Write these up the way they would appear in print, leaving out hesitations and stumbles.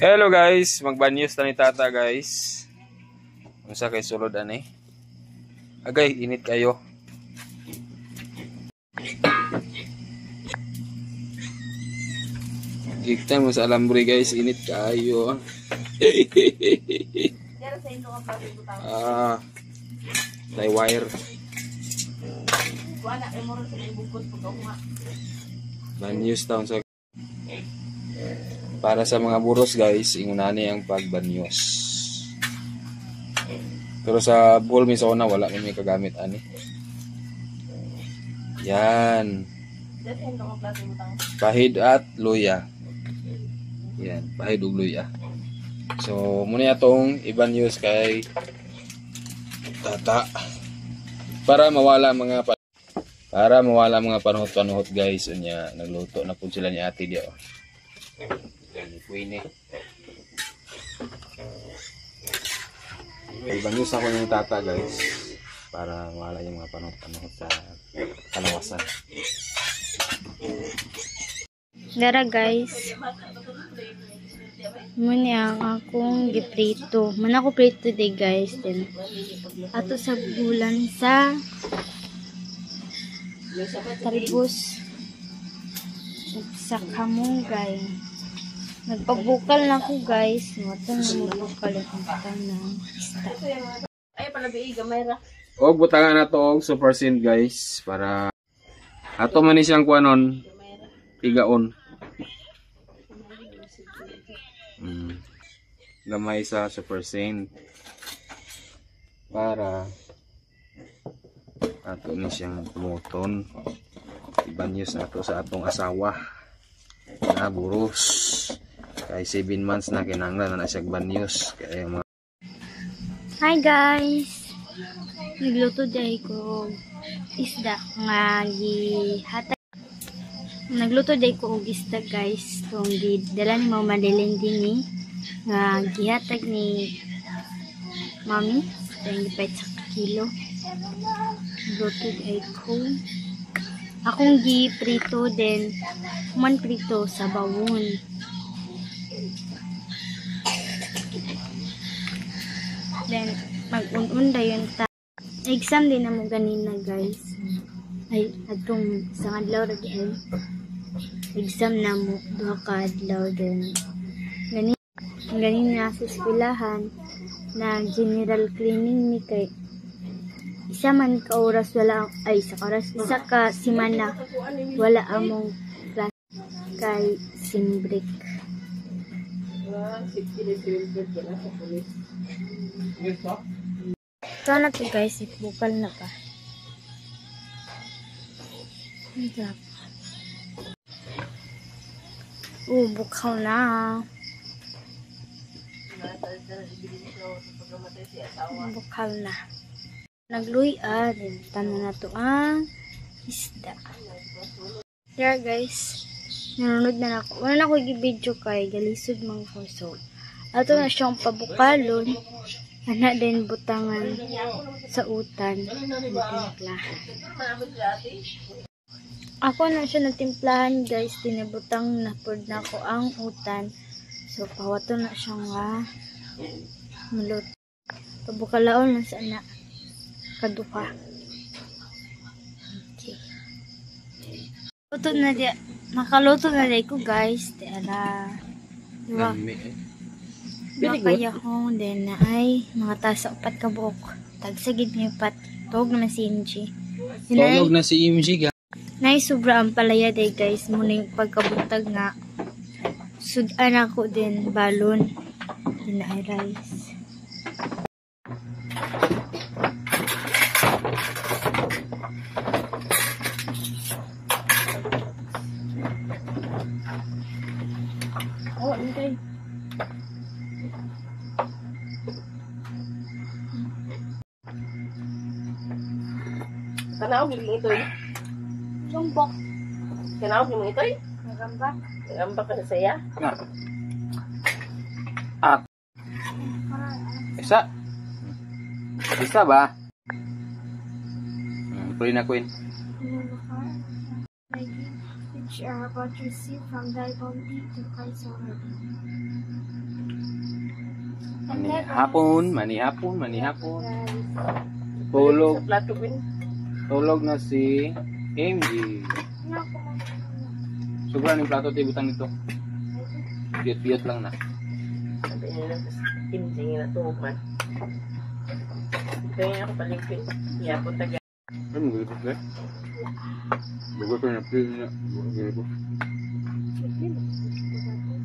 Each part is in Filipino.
Hello guys, magbanyos ta ni tata guys. Unsa kay sulod ani? Agay, init kayo. Kita mo sa alambre guys, init kayo. Tay wire. Banyos taon sa para sa mga buros guys, ingunani ang pagbanyos. Pero sa bull mi sa una wala may kagamit ani. Yan. Pahid at luya. Yan, pahid ug luya. So muna atong ibanyos kay tata para mawala mga panuhot-panuhot guys. Unya nagluto na pud sila ni ate dia. Kuine. Ibanyos ako ng tata guys para mawala yung mga panuhot-panuhot sa kalawasan. Dara guys, muna ang akong giprito. Mana ko prito day guys. Then ato sa bulan sa talbos sa kamunggay. Nagpabukal na ako guys. Ito na magbukal ang patang ng isda. Ay palabi gamay ra. Og butangan na to og super scent guys para ato man ni siyang kuanon tigaon. Gamay sa super scent para ato ni siyang tumuton. Ibanyos na to sa atong asawa na buros kay 7 months na kinahanglan na siya banyos kay mga... Hi guys, nagluto day ko isda nga gihatag. Nagluto day ko og isda guys, tong dala ni Mama Madeline din nga gihatag ni Mami, tayong gipait sa kilo. Nagluto day ko. Akong giprito din, man prito sa bawon. Then mag-un-unda yun ta. Exam din na mo ganina guys. Ay, atong isang adlaw ra diay. Exam na mo duha ka adlaw din. Ganina sa eskwelahan na general cleaning ni kay isa man ka oras wala ay isa ka oras isa ka semana wala among class kay simbreak. Ito na to guys, bukal na pa. Bukal na. Bukal na. Nagluya din tanan na to ang isda. There guys, nanonood na ako. Wala na ako i-video kay galisod mga so. Ato na siyang pabukalon. Ana din butangan sa utan. Timplahan. Ako na siya natimplahan guys. Tinibutang na pod na ako ang utan. So pawato na siya nga mulot. Pabukalaon na sa na kaduha. Okay. Luto na dia. Nakaluto na dia ko guys. Tiara. Diba? Makayahong din na ay mga tasa upat ka buok. Tagsagid niyo pat. Tog na si MG. Tog na si MG ga. Nay sobra ang palaya day guys. Muning pagkabuntag nga. Sudan ako din balon. Din ay rice. Oh, okay. Tanaw gid ito eh. Sumbok. Tanaw gid ito eh. Nagambak. Nagambak ka sa saya. At isa. Isa ba? Pwede na queen. which are about to receive from thy bounty to Christ our Lord. And Manihapon. Tulog. Sa plato ko yun. Tulog na si MG. Sobrang yung plato tibutang nito. Piyot-piyot lang na. Sabi nila, imsing na tuhog man. Ito yung ako palingpin. Iya po taga. Ay, magulipot ba? Bago ko na please na. Magulipot.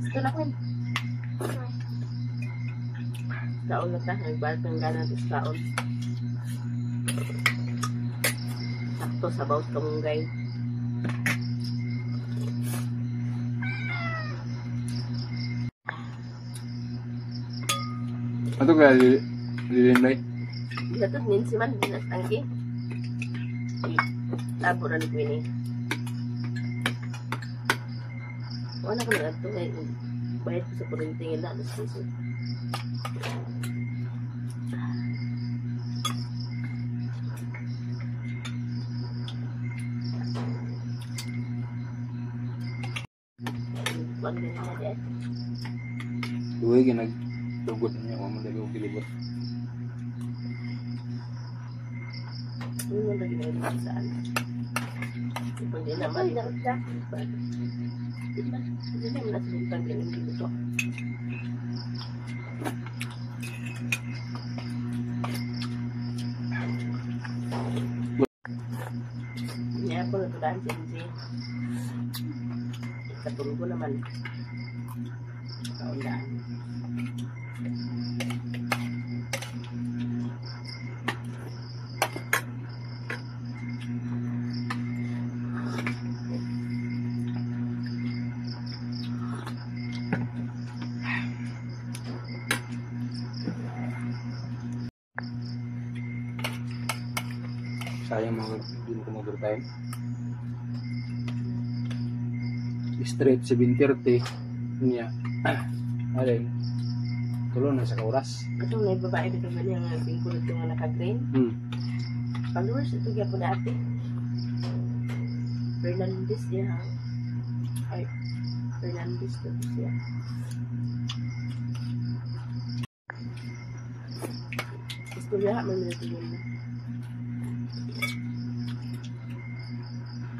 Ito na ko yun. Kaon na ta. Nagbalik ng gana sa kaon. Sakto sa bawat kamunggay. Ato kaya lilimlay? Dapat ninsi man. Dinas tangki. Tabo na ni Queenie. Wala ko na ito. Bayad ko sa purintingin na. Alas piso. Wag din na din. Duwe ginagtugot niya. Huwag mo dali ko kilibot. Hindi mo na ginagawa saan. Hindi naman. Hindi naman nasimutan din ang dito. Niya ako natulaan si Enzi. Katulog ko naman. Kaundaan. Sayang mga din ko mag-overtime. Straight 7:30 niya. Alin. Tulo na sa oras. Ito na yung babae dito ba niya nga bingkulot yung nga naka-green. Followers ito kaya po dati. Fernandez niya. Ay, Fernandez ito siya. Istorya man nila ito yun.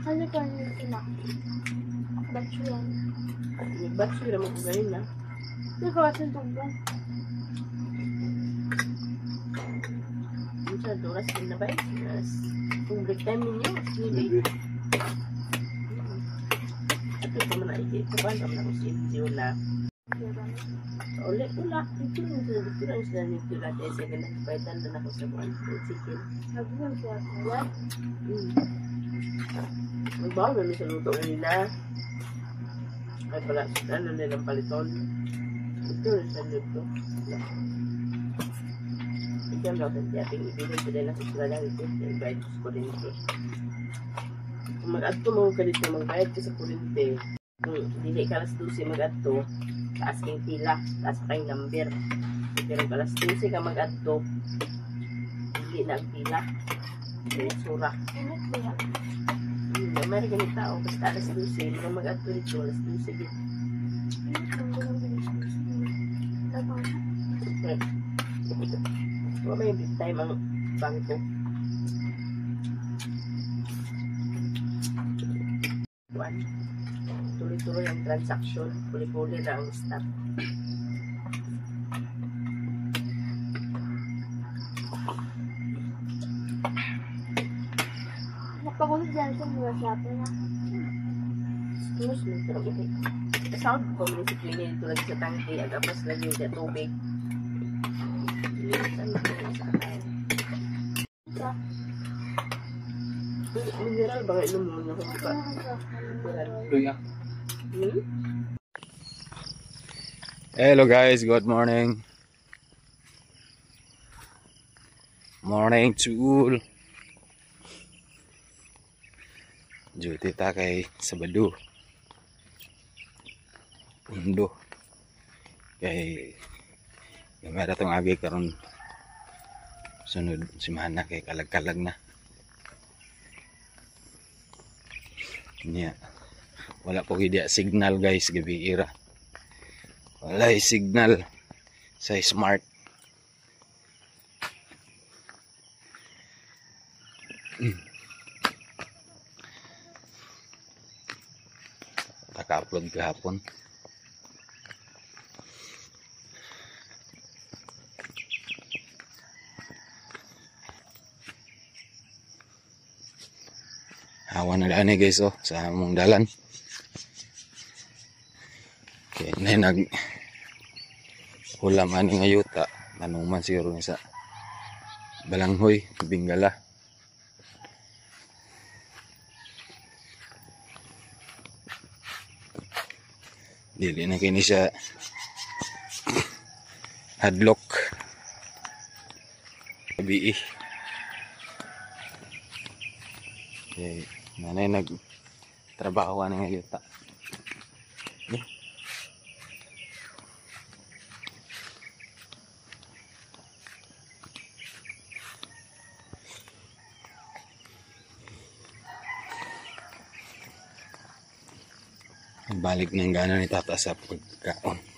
Ano pa yung ina? Ba't yun? Nag-batch yun naman ko ganun na. Hindi ko kasi tubong. Yung sa oras din na ba eh? Kung break time ninyo, maybe. Ito ito man na ikit. Kapag naman ako si Enzi wala. Ulit, wala. Ito lang sila. Ito lang sila nito natin. Kasi nagpaitan na ako sa buwan. Sige. Sabi ko siya, what? Magbawa na sa luto nila. Ay pala, ano nilang paliton. Ito rin sa luto. Ito ang dapat ating ibigay ko nila sa sila lang ito. Invite ko sa kurente. Kung mag-adto mo ka dito, magbayad ka sa kurente. Kung hindi ka alas 12 mag-adto, taas kang pila, taas kang number. Pero kung alas 12 ka mag-adto, hindi na ang pila. Kaya sura. Ano kaya? May ganit tao, basta alas 12, hindi ka mag-adto dito, alas 12 dito. Wala may big time ang bangko. Tuloy-tuloy ang transaction, puli-puli na ang stock. Napagulog dyan sa mga sabi na. Excuse me, pero okay. Sound ko mo si Queenie dito lagi sa tangke, agapas lagi sa tubig. Lilisan ko sa akin. Mineral ba nga inom mo na kung ba? Mineral. Luya. Hmm? Hello guys, good morning. Morning to all. Duty ta kay Sabado. Undo. Kay gamay tong agi karon sunod simana kay kalag-kalag na. Niya. Wala po gid signal guys gabi ira. Wala signal sa smart. Taka-upload kahapon. Hawa na daan guys oh sa among dalan. Okay, na nag hulam ani nga yuta. Manong man siguro ni sa balanghoy, bingala. Dili na kini siya hadlock. Gabi okay, nanay nagtrabaho ani nga yuta. Okay. Balik ng gana ni tata sa pagkaon.